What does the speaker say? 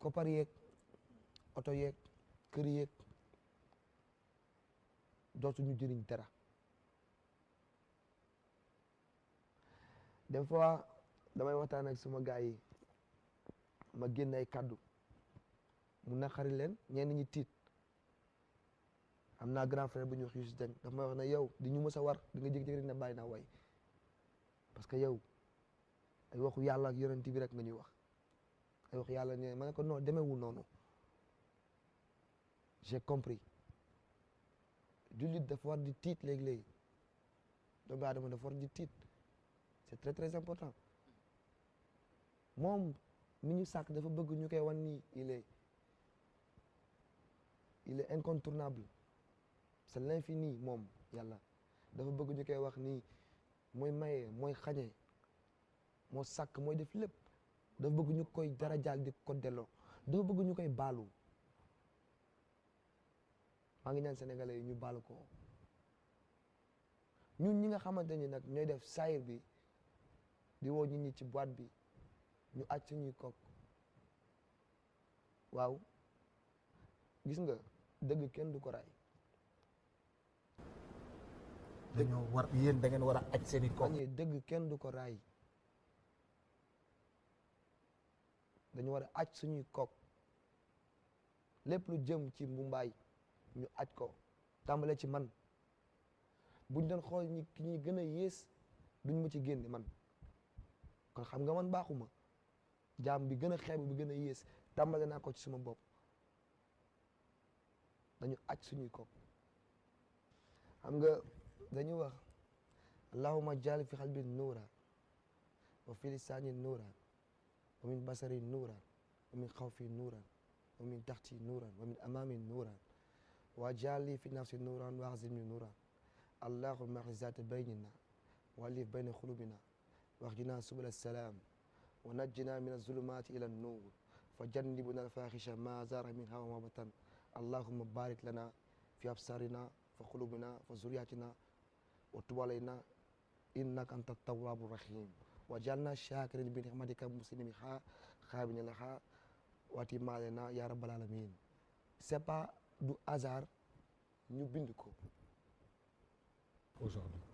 koppar yeeg oto yeeg kër yeeg dootuñu jëriñ dara des fois damay waxtaan ak suma gars yi ma génn ay kaddu mu naqari leen ñenn ñi tiit am naa grand frère bu ñu wax Youssou Dieng daf may wax ne yow di ñu mës a war di nga jékki-jékki ne bàyyi naa way parce que yow ay waxu yàlla ak yonent bi rek nga ñuy wax ay waxu yàlla ne ma ne ko non demeewul noonu j'ai compris jullit dafa war di tiit léegi-léegi doomu aadama dafa war di tiit c'est très très important moom mi ñu sàkk dafa bëgg ñu koy wan nii il est incontournable c'est l'infini moom yàlla dafa bëgg ñu koy wax nii mooy maye mooy xañe moo sàkk mooy def lépp dafa bëgg ñu koy dara jaal di ko delloo dafa bëgg ñu koy baalu maa ngi ñaan sénégalais yi ñu baalu ko ñun ñi nga xamante ni nag ñooy def saayir bi di woo nit ñi ci boîte bi ñu àcc suñuy kook waaw gis nga dëgg kenn du ko raay. dañoo war yéen da ngeen war a aj seen i kook. dëgg kenn du ko raay dañu war a aj suñuy kook lépp lu jëm ci mbumbaay ñu aj ko tàmbale ci man buñ doon xool ñi ki ñuy gën a yées duñ ma ci génne man kon xam nga man baaxuma jaam bi gën a xeeb bi gën a yées tàmbale naa ko ci suma bopp dañu aj suñuy kook xam nga dañu wax allahumma jaal fi qalbi nuura wa fi lisaani nuura wa min basari nuura wa min xawfi nuura wa min taxti nuura wa min amaami nuura wa jaali fi nafsi nuura wa axzilni nuura allahumma axlis zaata baynina wa alif bayna xulubina واهدنا سبل السلام ونجنا من الظلمات إلى النور فجنبنا الفاحش ما زار منها وما بطن اللهم بارك لنا في أبصارنا وقلوبنا وذرياتنا وتب علينا إنك أنت التواب الرحيم وجعلنا شاكرين بنعمتك مسلمين خابين لها واتم علينا يا رب العالمين. C'est pas du hasard ñu bind ko aujourd'hui